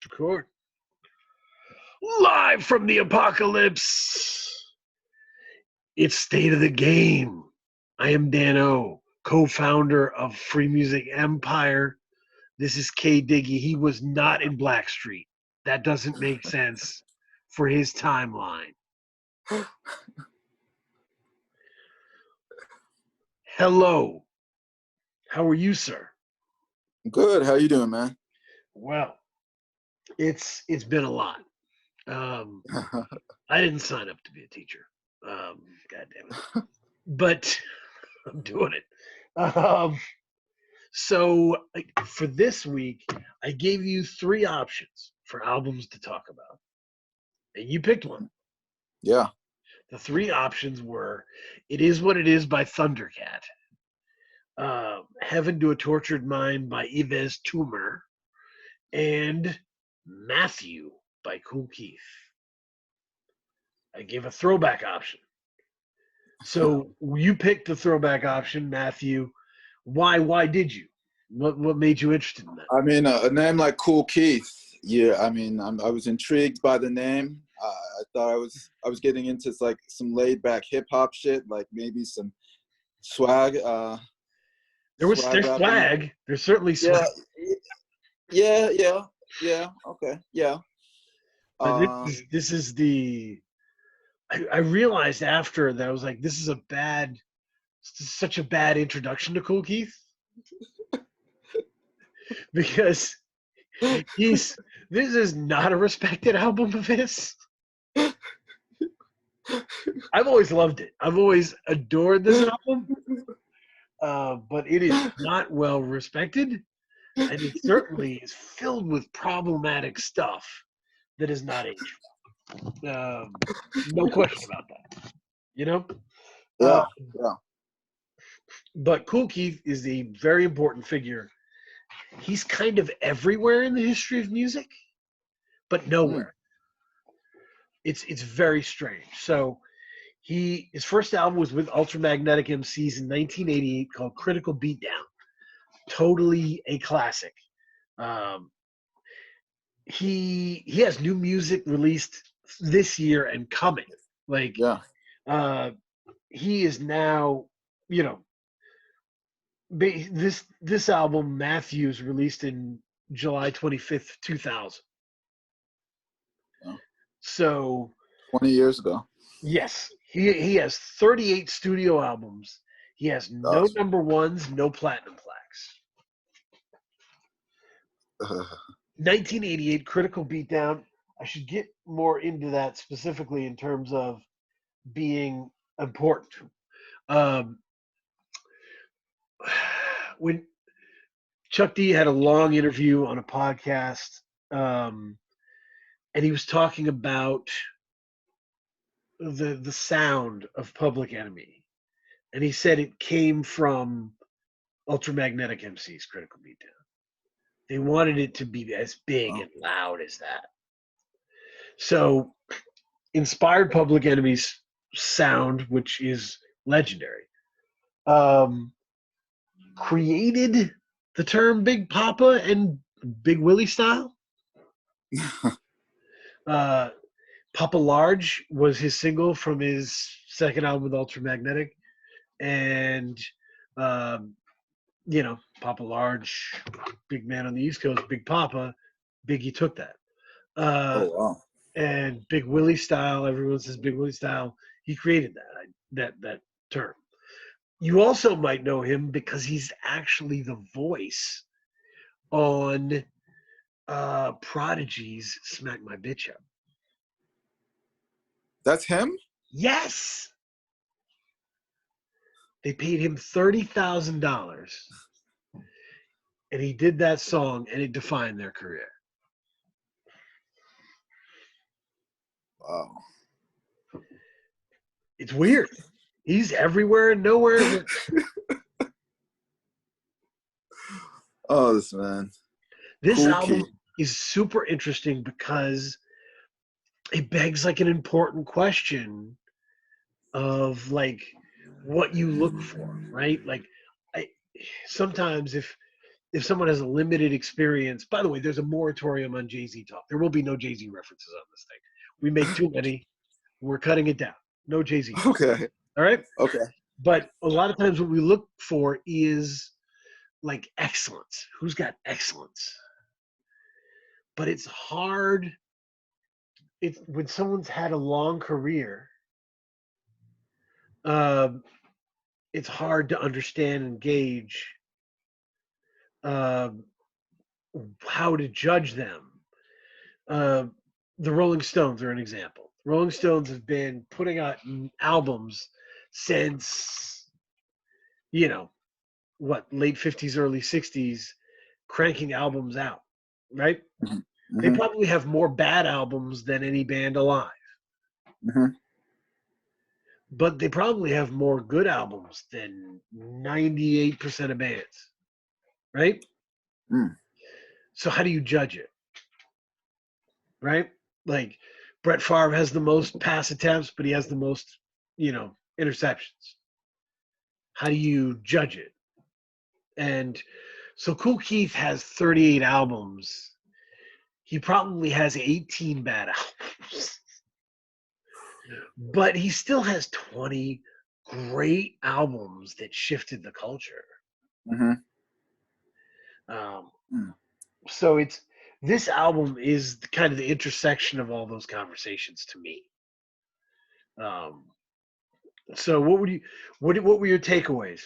Record. Live from the apocalypse. It's State of the Game. I am Dan O, co-founder of Free Music Empire. This is K Diggy. He was not in Blackstreet. That doesn't make sense for his timeline. Hello. How are you, sir? Good. How you doing, man? Well, it's been a lot. I didn't sign up to be a teacher. God damn it. But I'm doing it. So for this week, I gave you 3 options for albums to talk about. And you picked one. Yeah. The 3 options were It Is What It Is by Thundercat, Heaven to a Tortured Mind by Yves Tumor, and Matthew by Kool Keith. I gave a throwback option. So you picked the throwback option, Matthew. Why did you? What made you interested in that? I mean, a name like Kool Keith. Yeah. I mean, I was intrigued by the name. I thought I was getting into like some laid back hip hop shit, like maybe some swag. There's swag. There's certainly swag. Yeah. Okay. Yeah. But this is the. I realized after that I was like, this is such a bad introduction to Kool Keith. Because this is not a respected album of his. I've always loved it. I've always adored this album. But it is not well respected. And it certainly is filled with problematic stuff that is not aged. No question about that. You know? Yeah. But Kool Keith is a very important figure. He's kind of everywhere in the history of music, but nowhere. It's very strange. So his first album was with Ultramagnetic MCs in 1988 called Critical Beatdown. Totally a classic. He has new music released this year and coming. He is now, this album, Matthews, released in July 25th, 2000. Yeah. So 20 years ago. Yes. He has 38 studio albums. He has no number ones, no platinum plaques. 1988 Critical Beatdown. I should get more into that specifically in terms of being important. When Chuck D had a long interview on a podcast, and he was talking about the sound of Public Enemy, and he said it came from Ultramagnetic MC's Critical Beatdown. They wanted it to be as big and loud as that. So, inspired Public Enemy's sound, which is legendary, created the term Big Papa and Big Willie style. Papa Large was his single from his second album with Ultramagnetic. And, Papa Large, big man on the East Coast, Big Papa, Biggie took that. And Big Willie style, everyone says Big Willie style, he created that term. You also might know him because he's actually the voice on Prodigy's Smack My Bitch Up. That's him? Yes. They paid him $30,000, and he did that song, and it defined their career. Wow. It's weird. He's everywhere and nowhere. This man. This album is super interesting because it begs like an important question of like what you look for, right? Like sometimes if if someone has a limited experience, by the way, there's a moratorium on Jay-Z talk. There will be no Jay-Z references on this thing. We make too many. We're cutting it down. No Jay-Z talk. Okay. All right? Okay. But a lot of times what we look for is like excellence. Who's got excellence? But it's hard. It's when someone's had a long career, it's hard to understand and gauge uh, how to judge them. Uh, the Rolling Stones are an example. Rolling Stones have been putting out albums since, you know, what, late 50s, early 60s, cranking albums out, right? They Mm-hmm. probably have more bad albums than any band alive. Mm-hmm. But they probably have more good albums than 98% of bands, right? Mm. So how do you judge it, right? Like Brett Favre has the most pass attempts, but he has the most, interceptions. How do you judge it? And so Kool Keith has 38 albums. He probably has 18 bad albums. But he still has 20 great albums that shifted the culture. Mm-hmm. So this album is kind of the intersection of all those conversations to me. So what were your takeaways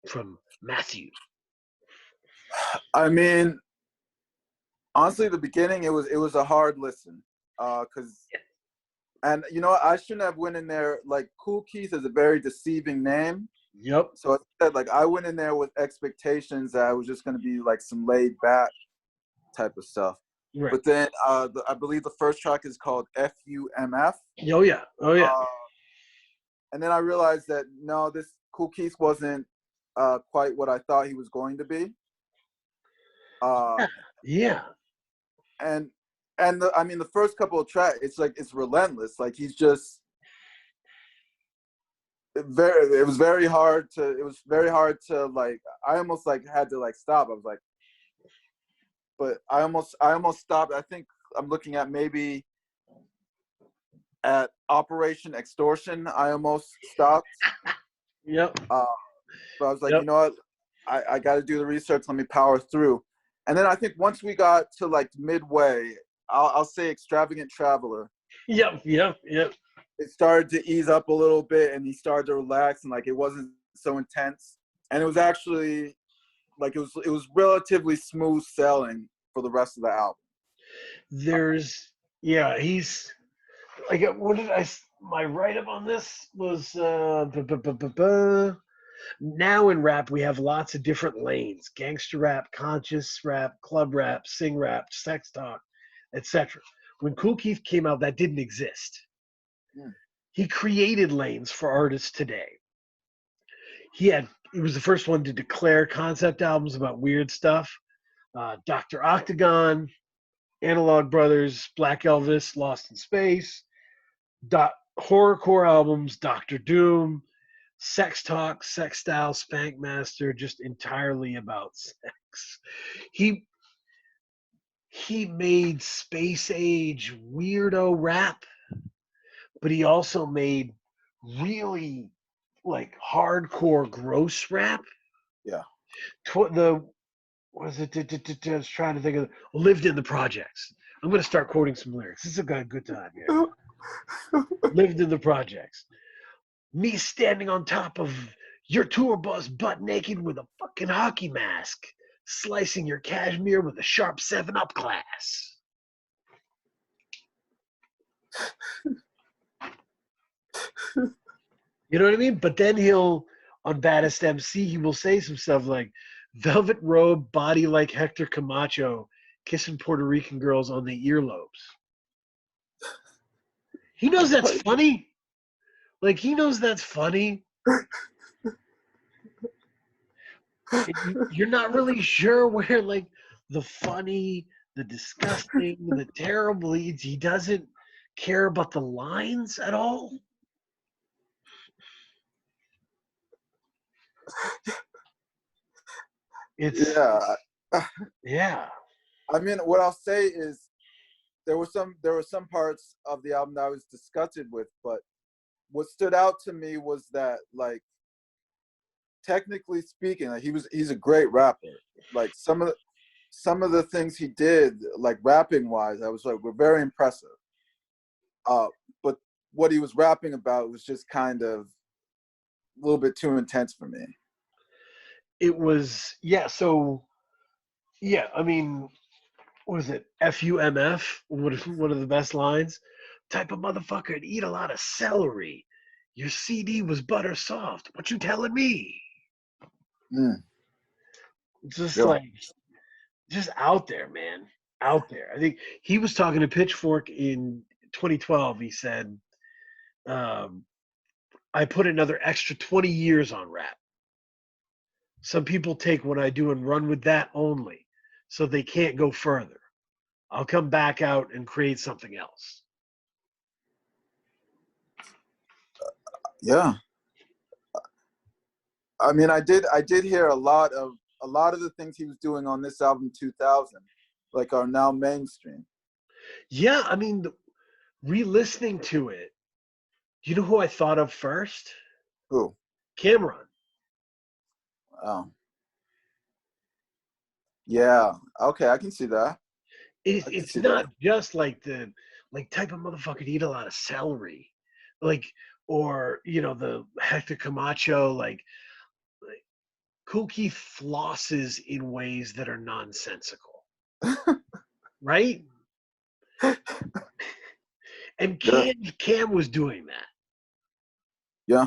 from Matthew? I mean, honestly, the beginning it was a hard listen, because, and you know, I shouldn't have went in there like Kool Keith is a very deceiving name. Yep. So I said, like, I went in there with expectations that I was just going to be like some laid back type of stuff. Right. But then I believe the first track is called FUMF. Oh yeah. And then I realized that no, this Kool Keith wasn't quite what I thought he was going to be. Yeah. And I mean, the first couple of tracks, it's relentless. Like he's just it was very hard to like, I almost like had to like stop. I was like, but I almost stopped. I think I'm looking at maybe at Operation Extortion. I almost stopped. Yep. But I was like, Yep. you know what? I got to do the research. Let me power through. And then I think once we got to like midway, I'll say Extravagant Traveler. Yep. It started to ease up a little bit, and he started to relax, and like it wasn't so intense. And it was actually like it was relatively smooth sailing for the rest of the album. He's like, what did my write-up on this was now in rap we have lots of different lanes: gangster rap, conscious rap, club rap, sing rap, sex talk, etc. When Kool Keith came out, that didn't exist. He created lanes for artists today. He was the first one to declare concept albums about weird stuff. Dr. Octagon, Analog Brothers, Black Elvis, Lost in Space, horrorcore albums, Doctor Doom, Sex Talk, Sex Style, Spank Master, just entirely about sex. He made space age weirdo rap, but he also made really like hardcore gross rap. Yeah. I was trying to think of Lived in the Projects. I'm going to start quoting some lyrics. This is a good time here. Lived in the Projects. Me standing on top of your tour bus butt naked with a fucking hockey mask, slicing your cashmere with a sharp 7-Up glass. You know what I mean? But then on Baddest MC, he will say some stuff like, velvet robe, body like Hector Camacho, kissing Puerto Rican girls on the earlobes. He knows that's funny. Like, he knows that's funny. You're not really sure where, like, the funny, the disgusting, the terrible, he doesn't care about the lines at all. Yeah, Yeah. I mean, what I'll say is there were some parts of the album that I was disgusted with, but what stood out to me was that, like, technically speaking, like, he's a great rapper. Like, some of the things he did, like, rapping wise, I was like, were very impressive. But what he was rapping about was just kind of a little bit too intense for me. It was, yeah. So, yeah, I mean, what is it? FUMF? What is one of the best lines? Type of motherfucker to eat a lot of celery. Your CD was butter soft. What you telling me? Mm, Just yeah. like, just out there, man. Out there. I think he was talking to Pitchfork in 2012. He said, um, I put another extra 20 years on rap. Some people take what I do and run with that only, so they can't go further. I'll come back out and create something else. Yeah. I mean, I did hear a lot of the things he was doing on this album 2000, like, are now mainstream. Yeah, I mean, re-listening to it, you know who I thought of first? Who? Cameron. Oh, yeah. Okay, I can see that. I can It's see that. not just like the like type of motherfucker to eat a lot of celery, like or the Hector Camacho like Kool Keith flosses in ways that are nonsensical, right? And Yeah. Cam was doing that. Yeah.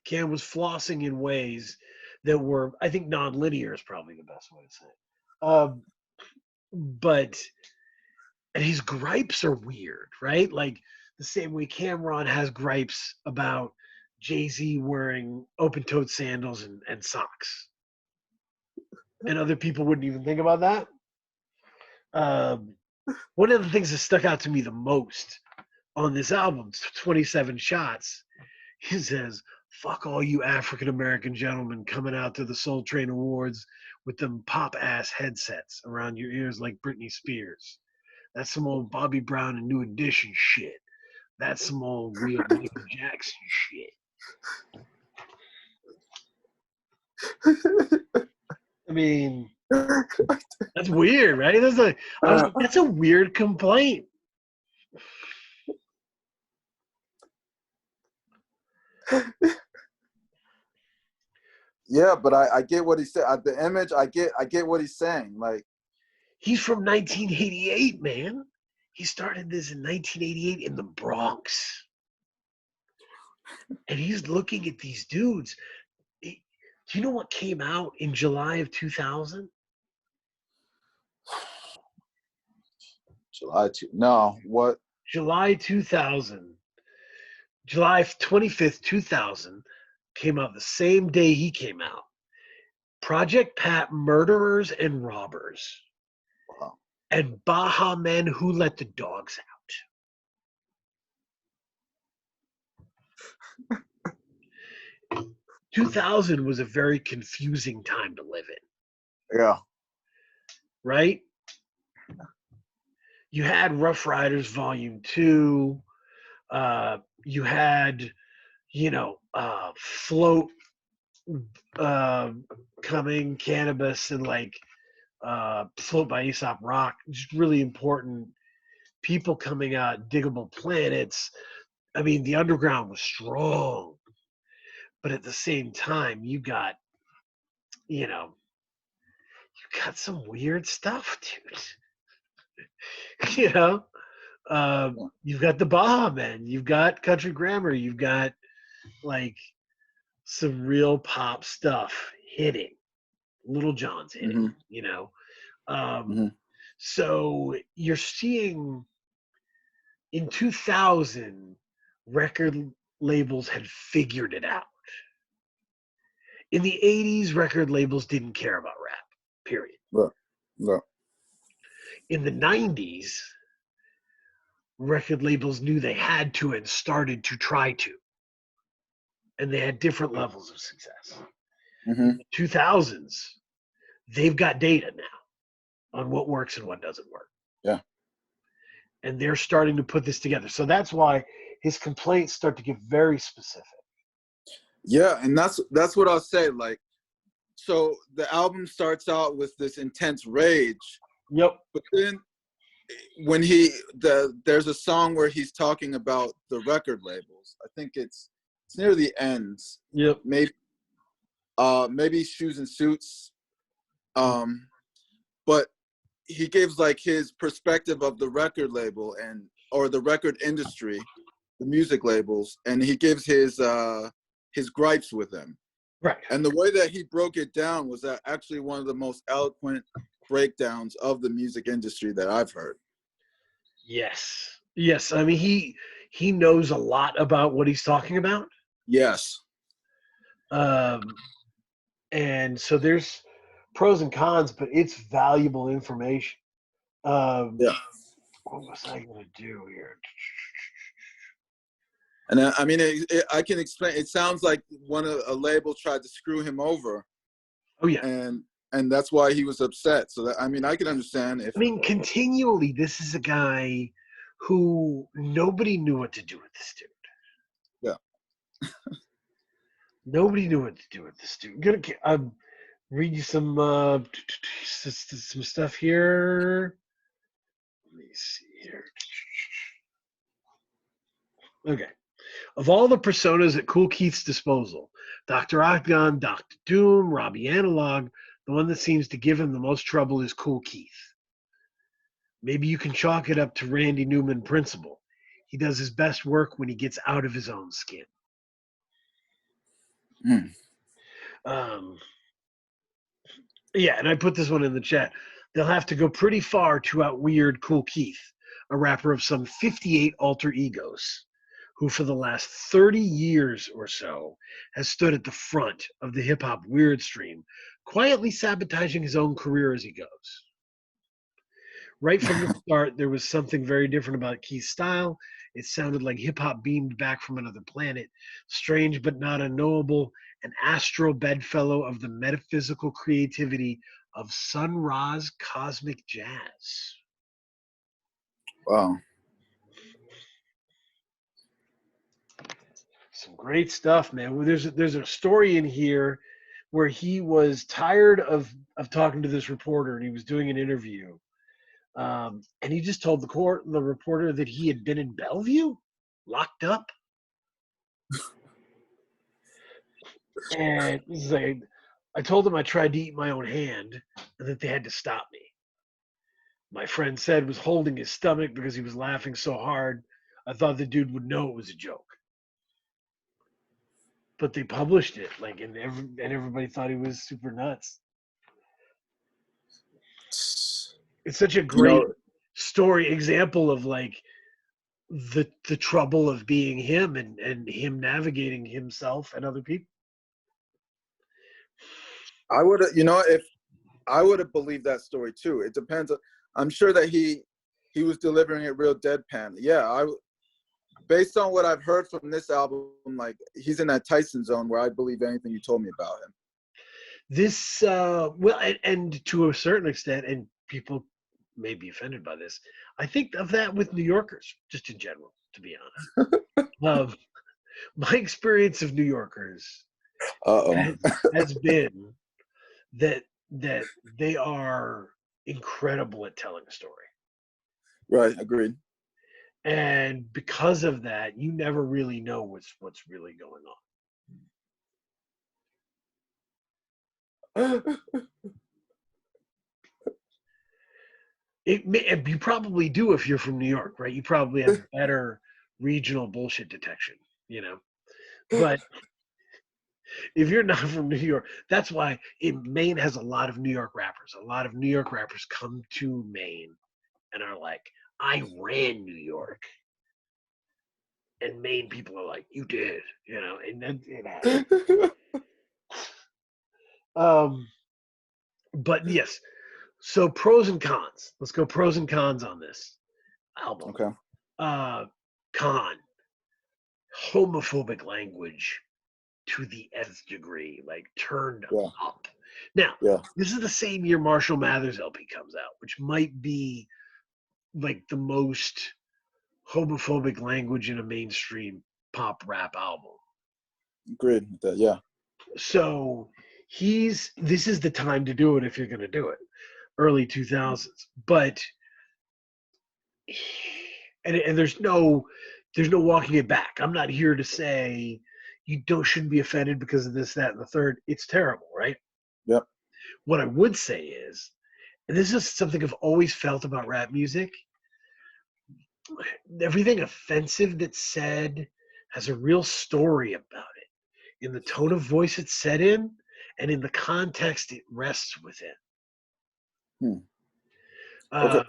Cam was flossing in ways that were, I think, non-linear is probably the best way to say it. But and his gripes are weird, right? Like the same way Cameron has gripes about Jay-Z wearing open-toed sandals and socks, and other people wouldn't even think about that. Um, One of the things that stuck out to me the most on this album, 27 Shots, he says, fuck all you African American gentlemen coming out to the Soul Train Awards with them pop ass headsets around your ears like Britney Spears. That's some old Bobby Brown and New Edition shit. That's some old real Michael Jackson shit. I mean, that's weird, right? I was like, that's a weird complaint. Yeah, but I get what he said. The image, I get what he's saying. Like, He's from 1988, man. He started this in 1988 in the Bronx. And he's looking at these dudes. Do you know what came out in July of 2000? July 2. No, what? July 2000. July 25th, 2000 came out the same day he came out. Project Pat, Murderers and Robbers. Wow. And Baha Men Who Let the Dogs Out. 2000 was a very confusing time to live in. Yeah. Right? You had Rough Riders Volume 2. You had, Float coming, Cannabis, and like Float by Aesop Rock. Just really important people coming out, Diggable Planets. I mean, the underground was strong, but at the same time, you know, you got some weird stuff, dude. You've got the Baja Men, you've got Country Grammar, you've got like some real pop stuff hitting. Little John's hitting, Mm-hmm. So you're seeing in 2000, record labels had figured it out. In the 80s, record labels didn't care about rap, period. Yeah. In the 90s, record labels knew they had to and started to try to. And they had different levels of success. Mm-hmm. In the 2000s, they've got data now. on what works and what doesn't work. Yeah. And they're starting to put this together. So that's why his complaints start to get very specific. Yeah, and that's what I'll say. Like, so the album starts out with this intense rage. Yep. But then when there's a song where he's talking about the record labels. I think it's near the end. Yep. Maybe Shoes and Suits. But he gives like his perspective of the record label or the record industry, the music labels, and he gives his gripes with them. Right. And the way that he broke it down was actually one of the most eloquent breakdowns of the music industry that I've heard. Yes. Yes. I mean, he knows a lot about what he's talking about. Yes. And so there's pros and cons, but it's valuable information. Yeah. What was I going to do here? And I mean, I can explain. It sounds like a label tried to screw him over. Oh yeah. And that's why he was upset. So that, I mean, I can understand if. I mean, continually, this is a guy who nobody knew what to do with this dude. Yeah. Nobody knew what to do with this dude. I'm gonna read you some stuff here. Let me see here. Okay. Of all the personas at Kool Keith's disposal, Dr. Octagon, Dr. Doom, Robbie Analog, the one that seems to give him the most trouble is Kool Keith. Maybe you can chalk it up to Randy Newman principle. He does his best work when he gets out of his own skin. Yeah, and I put this one in the chat. They'll have to go pretty far to out-weird Kool Keith, a rapper of some 58 alter egos, who for the last 30 years or so has stood at the front of the hip-hop weird stream, quietly sabotaging his own career as he goes. Right from the start, there was something very different about Keith's style. It sounded like hip-hop beamed back from another planet, strange but not unknowable, an astral bedfellow of the metaphysical creativity of Sun Ra's cosmic jazz. Wow. Some great stuff, man. There's a story in here where he was tired of talking to this reporter, and he was doing an interview. And he just told the reporter that he had been in Bellevue, locked up. And he's like, I told them I tried to eat my own hand and that they had to stop me. My friend said was holding his stomach because he was laughing so hard. I thought the dude would know it was a joke. But they published it, like, and everybody thought he was super nuts. It's such a great story, example of like the trouble of being him and him navigating himself and other people. I would have, if I would have believed that story too. It depends. I'm sure that he was delivering it real deadpan. Yeah, based on what I've heard from this album, like he's in that Tyson zone where I believe anything you told me about him. This and to a certain extent, and people may be offended by this, I think of that with New Yorkers, just in general, to be honest. My experience of New Yorkers has been that they are incredible at telling a story. Right, agreed. And because of that, you never really know what's really going on. You probably do if you're from New York, right? You probably have better regional bullshit detection, But if you're not from New York, that's why Maine has a lot of New York rappers. A lot of New York rappers come to Maine and are like, I ran New York. And Maine people are like, you did, and then it happened. But yes, so pros and cons. Let's go pros and cons on this album. Okay. Con, homophobic language to the nth degree, like turned Yeah. up. Now, Yeah. this is the same year Marshall Mathers LP comes out, which might be like the most homophobic language in a mainstream pop rap album. Agreed with that. Yeah. So this is the time to do it if you're going to do it, early 2000s. But and there's no walking it back. I'm not here to say you shouldn't be offended because of this, that, and the third. It's terrible, right? Yep. What I would say is, and this is something I've always felt about rap music, everything offensive that's said has a real story about it, in the tone of voice it's said in, and in the context it rests within. Okay.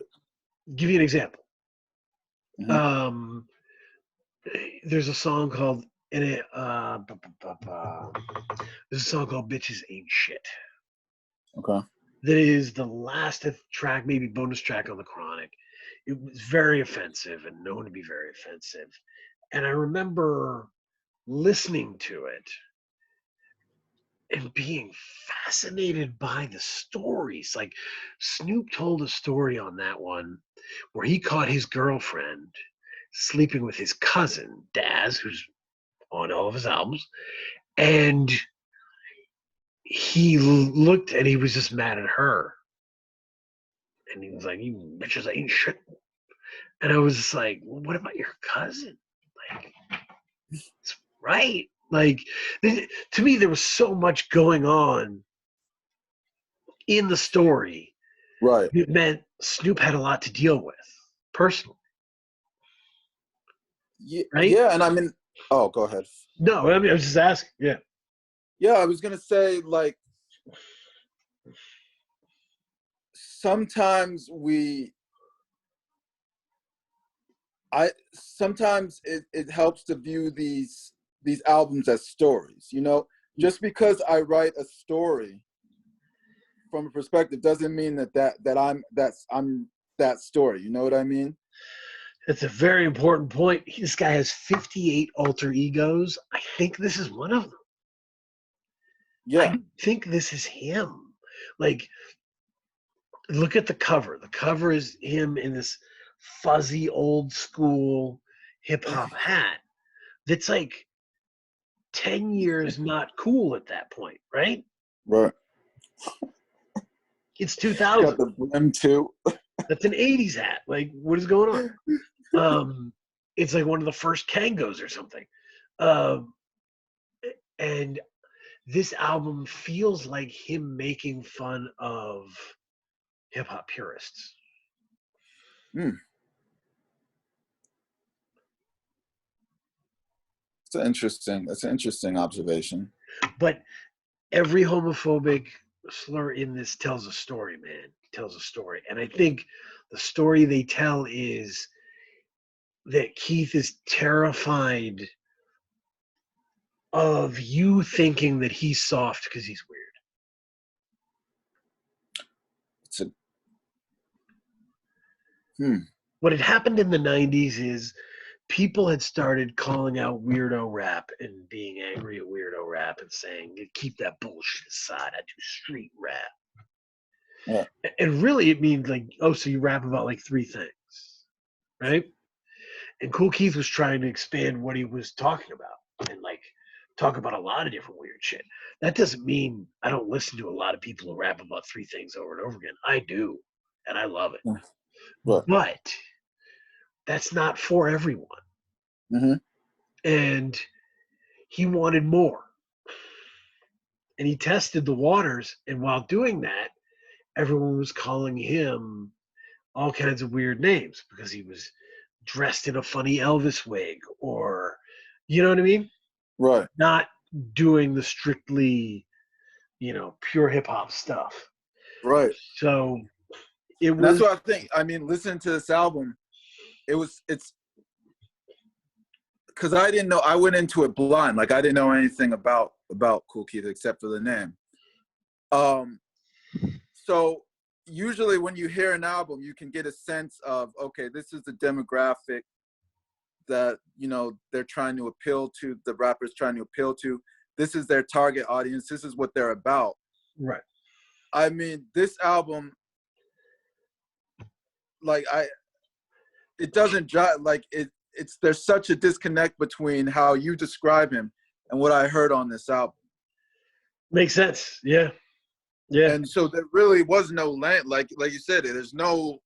Give you an example. Mm-hmm. There's a song called there's a song called "Bitches Ain't Shit." Okay. That is the last track, maybe bonus track on the Chronic. It was very offensive and known to be very offensive. And I remember listening to it and being fascinated by the stories. Like Snoop told a story on that one where he caught his girlfriend sleeping with his cousin, Daz, who's on all of his albums. And he looked and he was just mad at her. And he was like, "You bitches ain't shit." And I was just like, well, "What about your cousin?" Like, it's right. Like, to me, there was so much going on in the story. Right. It meant Snoop had a lot to deal with personally. Yeah. Right? Yeah. And I mean, oh, go ahead. No, I mean, I was just asking. Yeah. Yeah. I was going to say, like, sometimes sometimes it helps to view these albums as stories, you know. Just because I write a story from a perspective doesn't mean that I'm that story, you know what I mean? That's a very important point. This guy has 58 alter egos. I think this is one of them. Yeah. I think this is him. Like, look at the cover. The cover is him in this fuzzy old school hip hop hat that's like 10 years not cool at that point, right? Right. It's Got 2000. the brim too. That's an 80s hat. Like, what is going on? It's like one of the first Kangos or something. And this album feels like him making fun of hip hop purists. Mm. That's an interesting observation. But every homophobic slur in this tells a story, man. Tells a story. And I think the story they tell is that Keith is terrified of you thinking that he's soft because he's weird. It's a What had happened in the 90s is people had started calling out weirdo rap and being angry at weirdo rap and saying, "Keep that bullshit aside. I do street rap." Yeah. And really it means like, oh, so you rap about like three things, right? And Kool Keith was trying to expand what he was talking about and like talk about a lot of different weird shit. That doesn't mean I don't listen to a lot of people who rap about three things over and over again. I do, and I love it. Right. But that's not for everyone. Mm-hmm. And he wanted more. And he tested the waters. And while doing that, everyone was calling him all kinds of weird names because he was dressed in a funny Elvis wig or, you know what I mean? Right. Not doing the strictly, pure hip hop stuff. Right. So it And was. that's what I think. I mean, listening to this album, it's because I didn't know. I went into it blind. Like I didn't know anything about Kool Keith except for the name. So usually when you hear an album, you can get a sense of, okay, this is the demographic that they're trying to appeal to, the rapper's trying to appeal to. this is their target audience. This is what they're about. Right. I mean, this album, like it doesn't jive. Like it's there's such a disconnect between how you describe him and what I heard on this album. Makes sense. Yeah. Yeah. And so there really was no lane. Like you said, there's no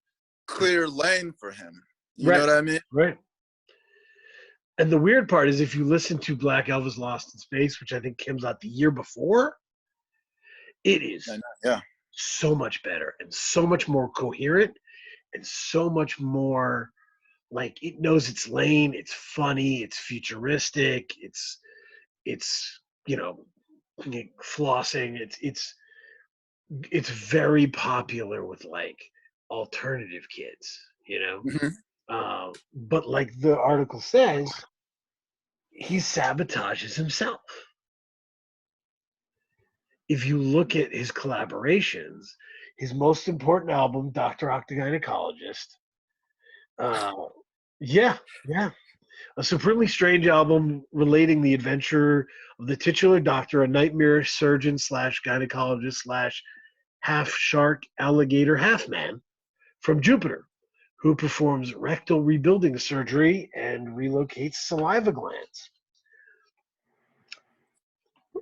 clear lane for him. You know what I mean? Right. And the weird part is if you listen to Black Elvis Lost in Space, which I think comes out the year before, it is so much better and so much more coherent and so much more like it knows its lane. It's funny. It's futuristic. It's you know, flossing. It's very popular with like alternative kids, you know. But like the article says, he sabotages himself. If you look at his collaborations, his most important album, Dr. Octogynecologist, a supremely strange album relating the adventure of the titular doctor, a nightmarish surgeon slash gynecologist slash half shark, alligator, half man from Jupiter, who performs rectal rebuilding surgery and relocates saliva glands.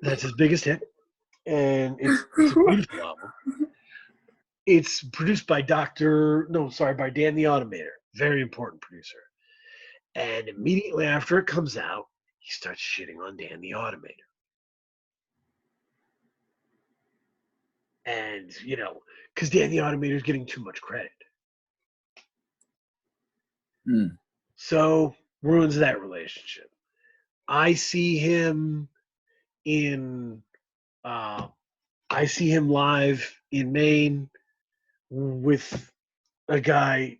That's his biggest hit, and it's a beautiful album. It's produced by by Dan the Automator, very important producer. And immediately after it comes out, he starts shitting on Dan the Automator. And, you know, because Dan the Automator is getting too much credit. So ruins that relationship. I see him live in Maine with a guy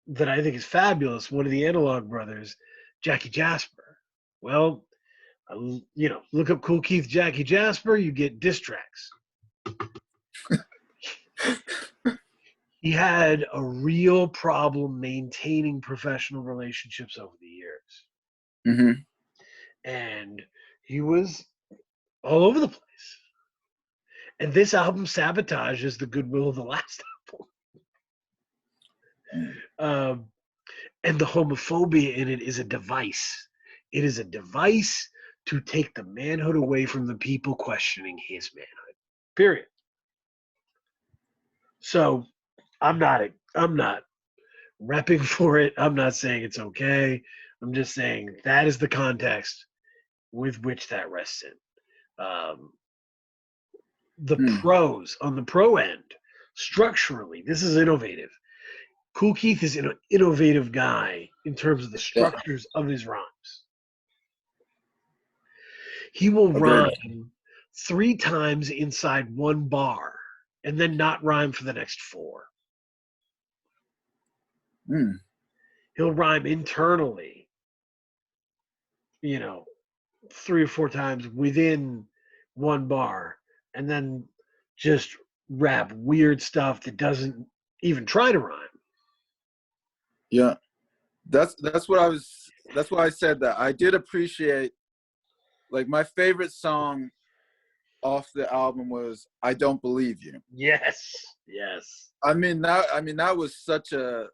that I think is fabulous, one of the Analog brothers, Jackie Jasper. Well, you know, look up Kool Keith, Jackie Jasper, you get diss tracks. He had a real problem maintaining professional relationships over the years. And he was all over the place. And this album sabotages the goodwill of the last album. And the homophobia in it is a device. It is a device to take the manhood away from the people questioning his manhood. Period. So I'm not repping for it. I'm not saying it's okay. I'm just saying that is the context with which that rests in. The pros, on the pro end, structurally, this is innovative. Kool Keith is an innovative guy in terms of the structures of his rhymes. He will rhyme 3 times inside one bar and then not rhyme for the next 4. He'll rhyme internally, you know, 3 or 4 times within one bar and then just rap weird stuff that doesn't even try to rhyme. Yeah. That's why I said that. I did appreciate, like, my favorite song off the album was I Don't Believe You. Yes. I mean that was such a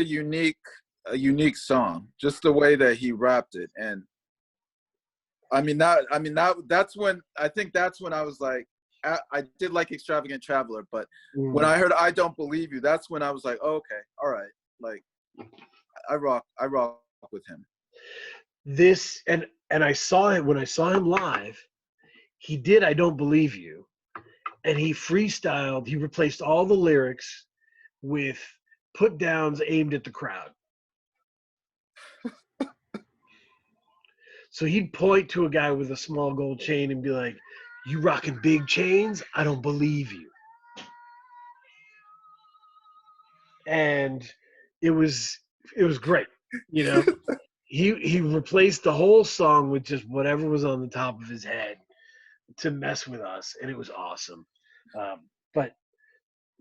unique song, just the way that he rapped it. And that's when I was like, I did like Extravagant Traveler, but when I heard I Don't Believe You, that's when I was like, oh, okay, all right, like I rock with him. This and I saw it when I saw him live. He did I Don't Believe You, and he freestyled. He replaced all the lyrics with put downs aimed at the crowd. So he'd point to a guy with a small gold chain and be like, "You rocking big chains? I don't believe you." And it was great, you know. He replaced the whole song with just whatever was on the top of his head to mess with us, and it was awesome. But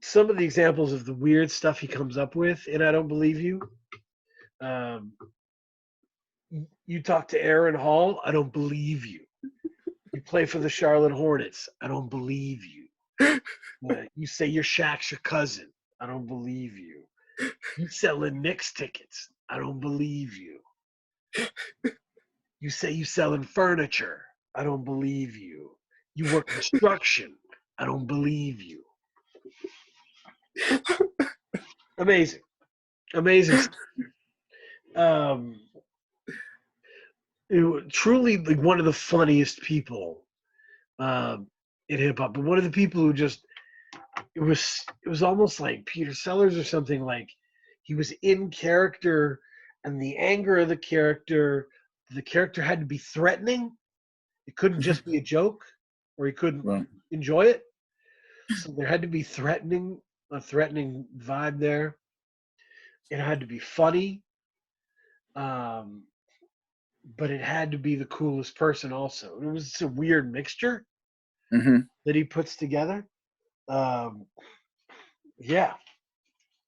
some of the examples of the weird stuff he comes up with in I Don't Believe You, You talk to Aaron Hall, I don't believe you. You play for the Charlotte Hornets, I don't believe you. You say you're Shaq's your cousin, I don't believe you. You selling Knicks tickets, I don't believe you. You say you selling furniture, I don't believe you. You work construction, I don't believe you. Amazing. Amazing. Truly like one of the funniest people in hip hop, but one of the people who just it was almost like Peter Sellers or something. Like he was in character, and the anger of the character had to be threatening. It couldn't just be a joke, or he couldn't enjoy it. So there had to be a threatening vibe there. It had to be funny, but it had to be the coolest person also. It was a weird mixture that he puts together. Yeah,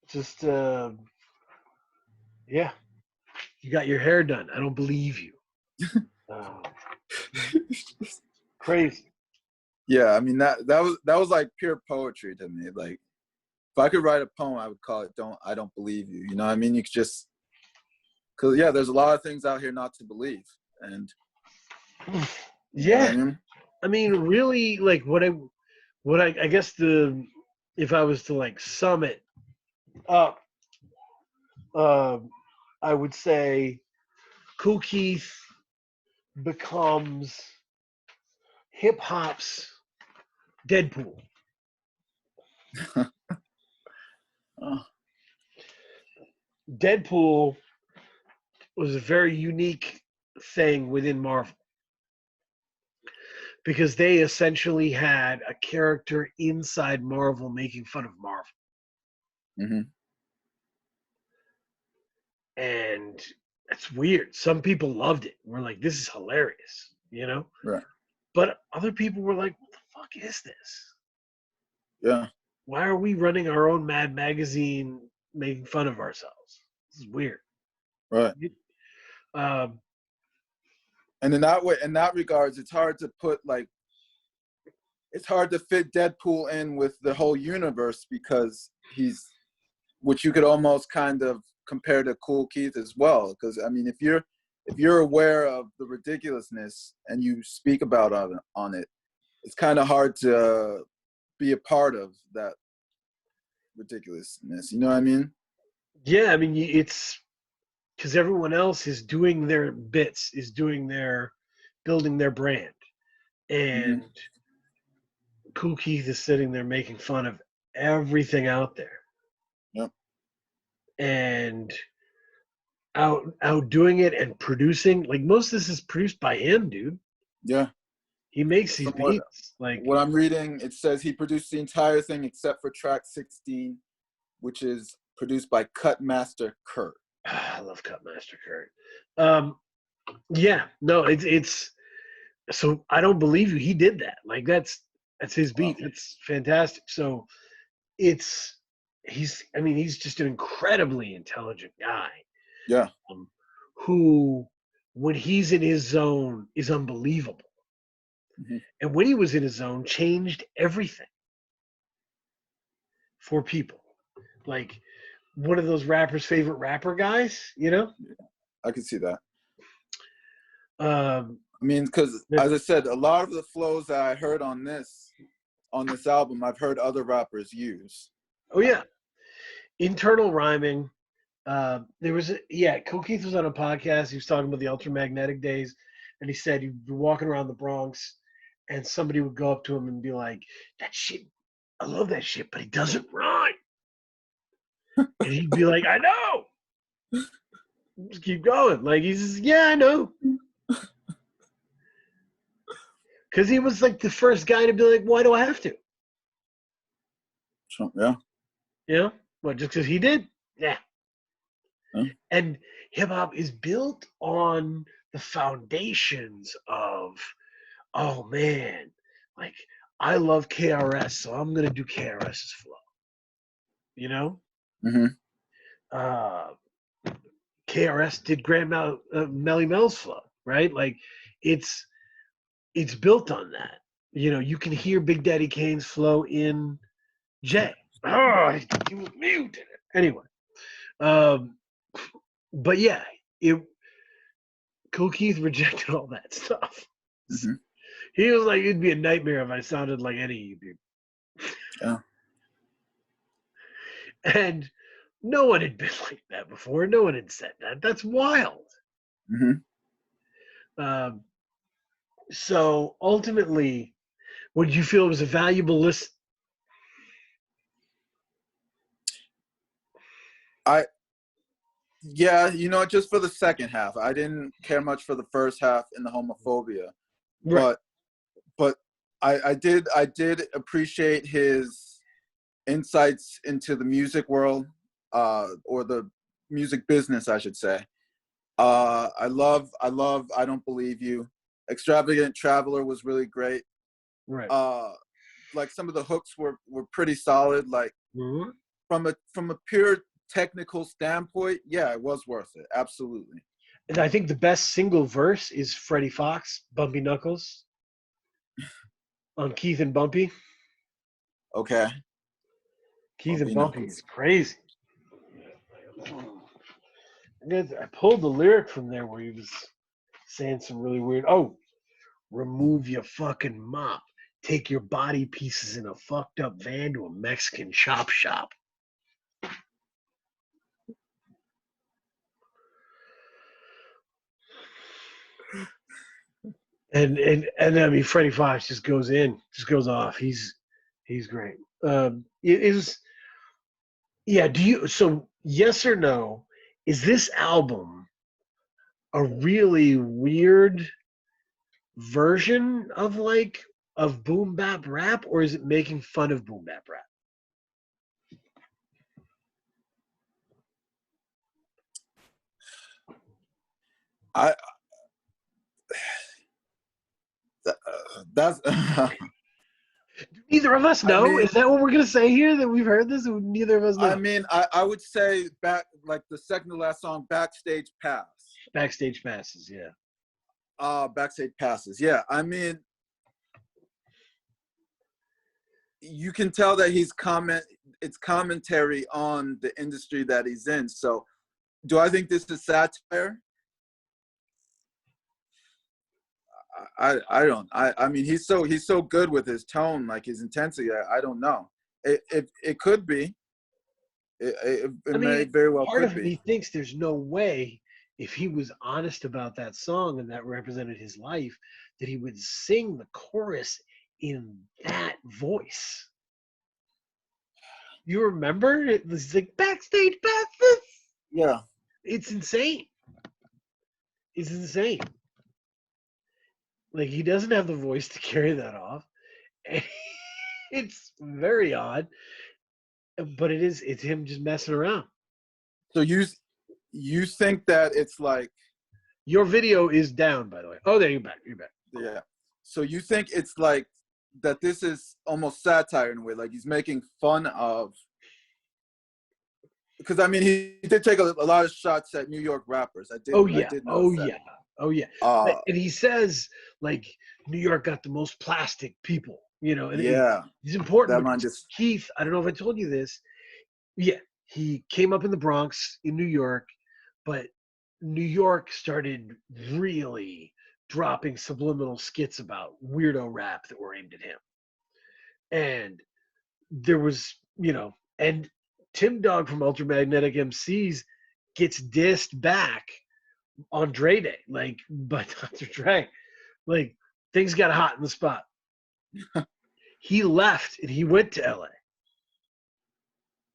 just yeah. You got your hair done. I don't believe you. Crazy. Yeah, I mean that was like pure poetry to me. Like if I could write a poem, I would call it I don't believe you. You know what I mean? You could just, cause yeah, there's a lot of things out here not to believe. And yeah. I mean, really, like what I guess if I was to like sum it up, I would say Kool Keith becomes hip hop's Deadpool. Deadpool was a very unique thing within Marvel because they essentially had a character inside Marvel making fun of Marvel. And it's weird. Some people loved it. We're like, this is hilarious, you know? Right. But other people were like, what the fuck is this? Yeah. Why are we running our own Mad magazine making fun of ourselves? This is weird. Right. And in that regards, it's hard to fit Deadpool in with the whole universe because which you could almost kind of compare to Kool Keith as well. Because I mean, if you're aware of the ridiculousness and you speak about on it, it's kind of hard to be a part of that ridiculousness. You know what I mean? Yeah, I mean, it's because everyone else is doing their bits, building their brand. And Kool Keith is sitting there making fun of everything out there. Yep. And outdoing it and producing, like most of this is produced by him, dude. Yeah. He makes these beats. Like what I'm reading, it says he produced the entire thing except for track 16, which is produced by Cutmaster Kurt. I love Cutmaster Kurt. Yeah, no, it's so I don't believe you. He did that. Like that's his beat. Wow. It's fantastic. So he's just an incredibly intelligent guy. Yeah. Who, when he's in his zone, is unbelievable. And when he was in his zone, changed everything for people. Like one of those rappers' favorite rapper guys, you know? I can see that. I mean, because as I said, a lot of the flows that I heard on this album, I've heard other rappers use. Oh yeah, internal rhyming. Kool Keith was on a podcast. He was talking about the Ultramagnetic days, and he said he'd be walking around the Bronx, and somebody would go up to him and be like, "That shit, I love that shit, but it doesn't rhyme." And he'd be like, "I know." Just keep going. Like he says, "Yeah, I know." Because he was like the first guy to be like, "Why do I have to?" Yeah. You know? What, just because he did? Yeah. Huh? And hip hop is built on the foundations of, oh man, like I love KRS, so I'm gonna do KRS's flow. You know? KRS did Melly Mel's flow, right? Like it's built on that. You know, you can hear Big Daddy Kane's flow in Jay. Oh, he was muted. Anyway, but yeah, Kool Keith rejected all that stuff. Mm-hmm. He was like, it'd be a nightmare if I sounded like any of you people. Yeah. And no one had been like that before. No one had said that. That's wild. Mm-hmm. So ultimately, would you feel it was a valuable list? Yeah, you know, just for the second half. I didn't care much for the first half in the homophobia. Right. But I did appreciate his insights into the music world, or the music business, I should say. I love I Don't Believe You. Extravagant Traveler was really great. Right. Like some of the hooks were pretty solid. Like Mm-hmm. from a pure technical standpoint, yeah, it was worth it. Absolutely. And I think the best single verse is Freddie Fox, Bumpy Knuckles, on Keith and Bumpy. Okay. Keith and Bumpy Bumpy Knuckles. is crazy. I pulled the lyric from there where he was saying some really weird. Oh, remove your fucking mop. Take your body pieces in a fucked up van to a Mexican chop shop. And I mean, Freddie Fox just goes off. He's great. It is. Yeah. So yes or no? Is this album a really weird version of boom bap rap, or is it making fun of boom bap rap? That's Neither of us know. I mean, Is that what we're gonna say here? That we've heard this? Neither of us know. I mean, I would say back, like the second to last song, Backstage Pass. Backstage passes, yeah. Backstage Passes. Yeah. I mean, you can tell that it's commentary on the industry that he's in. So do I think this is satire? I don't. I mean, he's so good with his tone, like his intensity. I don't know. It could be. It may very well part could of me be. thinks there's no way, if he was honest about that song and that represented his life, that he would sing the chorus in that voice. You remember? It was like backstage passes. Yeah. It's insane. It's insane. Like, he doesn't have the voice to carry that off. It's very odd, but it's him just messing around. So you think that it's like, your video is down, by the way. Oh, there, you're back. yeah. So you think it's like that this is almost satire in a way, like he's making fun of, because I mean he did take a lot of shots at New York rappers. I did notice that. Oh yeah. And he says, like, New York got the most plastic people, and Yeah. it's important. That line just, Keith, I don't know if I told you this. Yeah, he came up in the Bronx in New York, but New York started really dropping subliminal skits about weirdo rap that were aimed at him. And there was, and Tim Dog from Ultramagnetic MCs gets dissed back on Dre Day, like, by Dr. Dre. Like, things got hot in the spot. He left and he went to LA.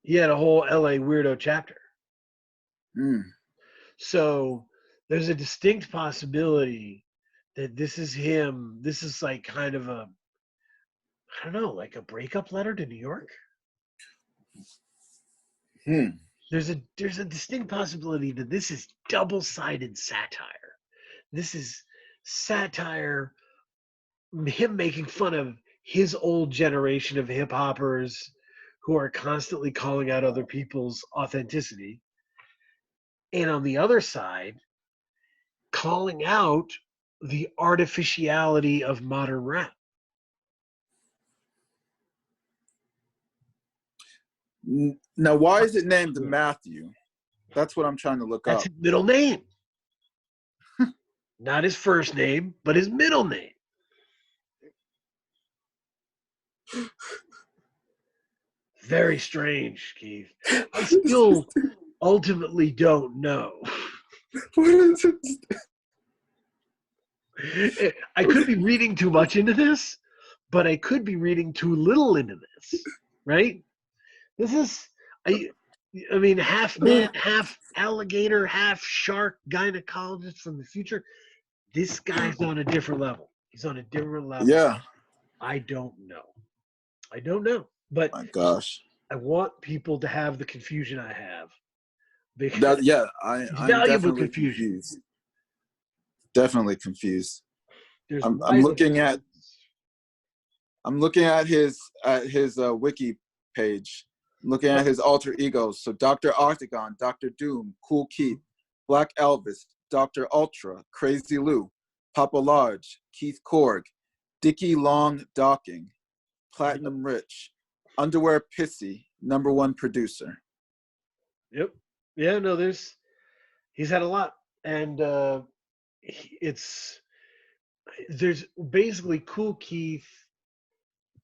He had a whole LA weirdo chapter. So there's a distinct possibility that this is him. This is like kind of a, I don't know, like a breakup letter to New York. There's a distinct possibility that this is double-sided satire. This is satire, him making fun of his old generation of hip hoppers who are constantly calling out other people's authenticity. And on the other side, calling out the artificiality of modern rap. Now, why is it named Matthew? That's what I'm trying to look That's up. his middle name. Not his first name, but his middle name. Very strange, Keith. I still ultimately don't know. What is it? I could be reading too much into this, but I could be reading too little into this, right? This is, I mean, half man, half alligator, half shark gynecologist from the future. This guy's on a different level. He's on a different level. Yeah. I don't know. I don't know. But My gosh. I want people to have the confusion I have. I'm valuable definitely confusion. confused. Definitely confused. There's I'm why looking at his wiki page. I'm looking at his alter egos. So Dr. Octagon, Dr. Doom, Kool Keith, Black Elvis, Dr. Ultra, Crazy Lou, Papa Large, Keith Korg, Dickie Long Docking, Platinum Rich, Underwear Pissy, #1 producer. Yep. Yeah, no, he's had a lot. And there's basically Kool Keith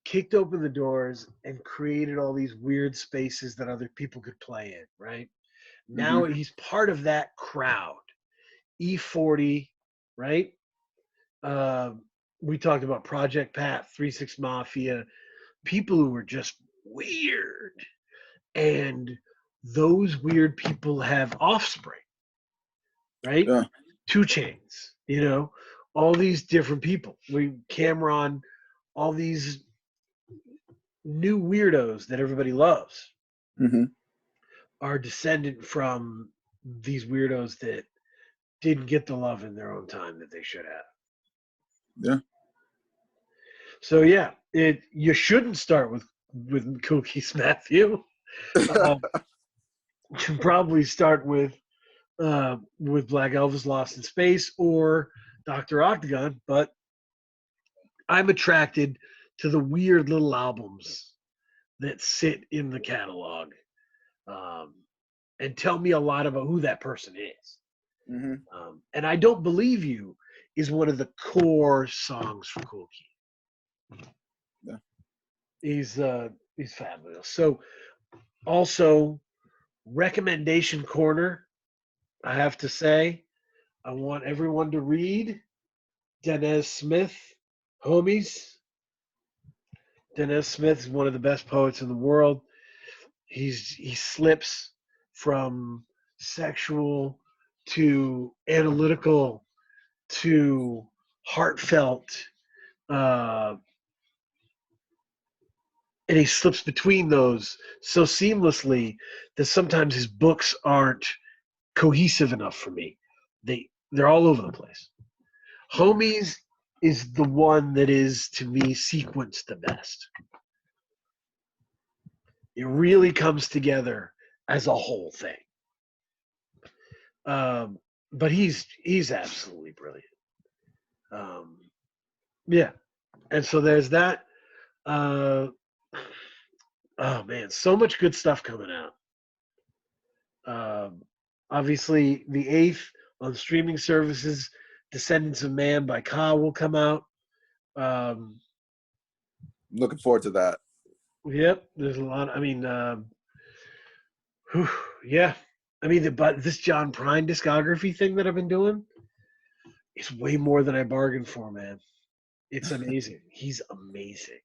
kicked open the doors and created all these weird spaces that other people could play in, right? Now he's part of that crowd. E40, right? We talked about Project Pat, 3-6 Mafia, people who were just weird. And those weird people have offspring, right? Yeah. 2 Chainz, all these different people. Cameron, all these new weirdos that everybody loves are descendant from these weirdos that didn't get the love in their own time that they should have. Yeah. So yeah, you shouldn't start with Kool Keith Matthew. You should probably start with Black Elvis Lost in Space or Dr. Octagon, but I'm attracted to the weird little albums that sit in the catalog and tell me a lot about who that person is. And I Don't Believe You is one of the core songs for Kool Keith. Yeah. He's fabulous. So also recommendation corner, I have to say, I want everyone to read Denez Smith, Homies. Denez Smith is one of the best poets in the world. He slips from sexual to analytical to heartfelt, and he slips between those so seamlessly that sometimes his books aren't cohesive enough for me. They're all over the place. Homies is the one that is, to me, sequenced the best. It really comes together as a whole thing. But he's absolutely brilliant. Yeah. And so there's that. Oh man, so much good stuff coming out. Obviously, the 8th on streaming services, Descendants of Man by Ka will come out. Looking forward to that. Yep, there's a lot. I mean, yeah. I mean, but this John Prine discography thing that I've been doing is way more than I bargained for, man. It's amazing. He's amazing.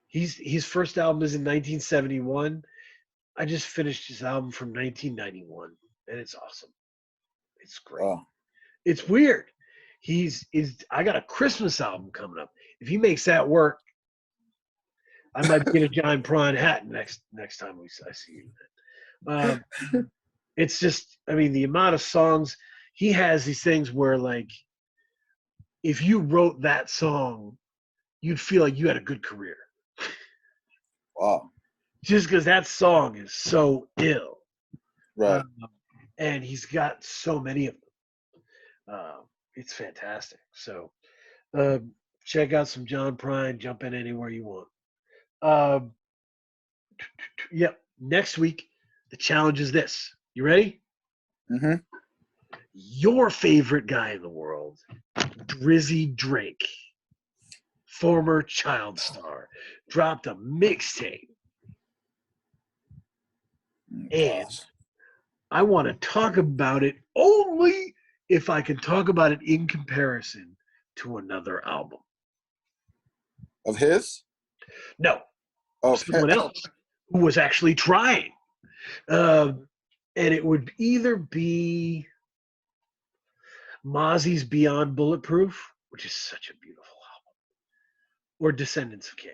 His first album is in 1971. I just finished his album from 1991, and it's awesome. It's great. Oh. It's weird. I got a Christmas album coming up. If he makes that work, I might get a John Prine hat next time I see you. It's just, I mean, the amount of songs he has, these things where, like, if you wrote that song, you'd feel like you had a good career. Wow. Just because that song is so ill. Right. and he's got so many of them. It's fantastic. So uh, check out some John Prine. Jump in anywhere you want. Uh, yep. Next week, the challenge is this. You ready? Mm-hmm. Your favorite guy in the world, Drizzy Drake, former child star, dropped a mixtape. And Gosh. I want to talk about it only if I can talk about it in comparison to another album. Of his? No, Okay. someone else who was actually trying. And it would either be Mozzie's Beyond Bulletproof, which is such a beautiful album, or Descendants of Cain.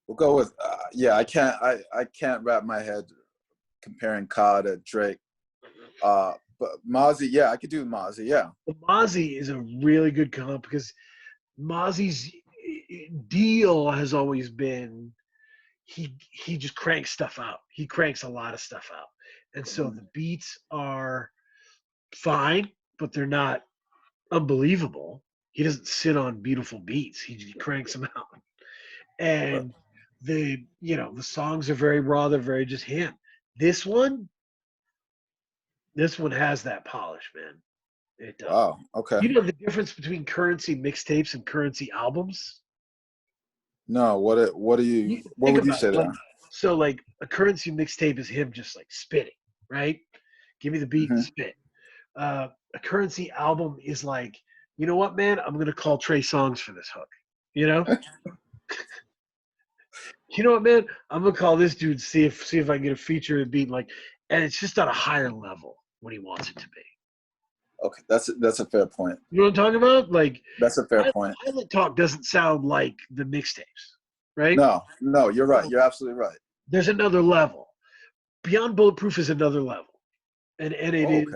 We'll go with yeah. I can't wrap my head comparing Ka to Drake. But Mozzie, yeah, I could do Mozzie, yeah. But Mozzie is a really good comp because Mozzie's deal has always been he just cranks stuff out. He cranks a lot of stuff out. And so the beats are fine, but they're not unbelievable. He doesn't sit on beautiful beats. He cranks them out. And the songs are very raw, they're very just him. This one has that polish, man. It does. Wow. Okay. You know the difference between Currency mixtapes and Currency albums? No. What would you say Like, there? so like a Currency mixtape is him just like spitting, right? Give me the beat and spit. A Currency album is like, you know what, man? I'm gonna call Trey Songz for this hook. You know? You know what, man? I'm gonna call this dude, see if I can get a feature and beat like, and it's just on a higher level when he wants it to be. Okay, that's a fair point. You know what I'm talking about? Like, That's a fair point. Pilot Talk doesn't sound like the mixtapes, right? No, you're right. You're absolutely right. There's another level. Beyond Bulletproof is another level, and it is,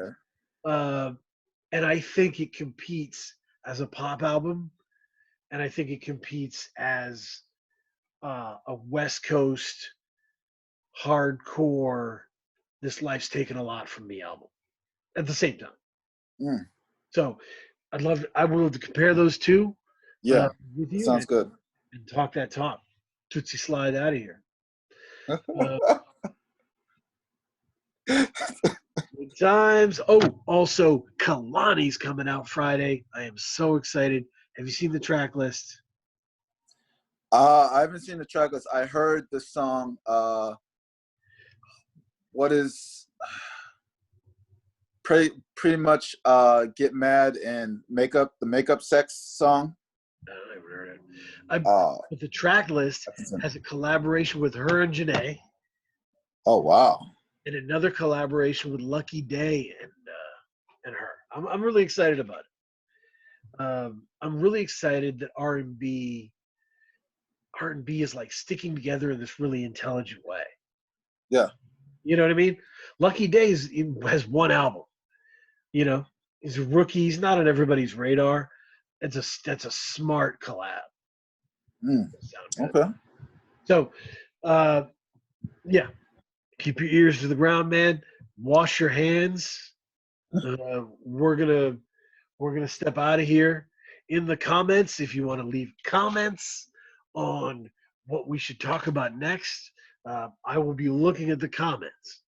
and I think it competes as a pop album, and I think it competes as a West Coast hardcore. This life's taken a lot from me album at the same time. So I would love to compare those two. Yeah, with you. sounds good. And talk that talk. Tootsie slide out of here. Good times. Oh, also Kalani's coming out Friday. I am so excited. Have you seen the track list? I haven't seen the track list. I heard the song. What is pretty much Get Mad and Makeup, the Makeup Sex song. I haven't heard it. But the track list has a collaboration with her and Janae. Oh wow! And another collaboration with Lucky Day and her. I'm really excited about it. I'm really excited that R&B is like sticking together in this really intelligent way. Yeah. You know what I mean? Lucky Day has one album. You know, he's a rookie. He's not on everybody's radar. That's a smart collab. Okay. So, yeah, keep your ears to the ground, man. Wash your hands. We're gonna step out of here. In the comments, if you want to leave comments on what we should talk about next, I will be looking at the comments.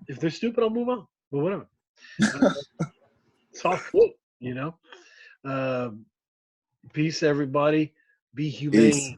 If they're stupid, I'll move on. But whatever. It's all good, you know. Peace, everybody. Be humane. Peace.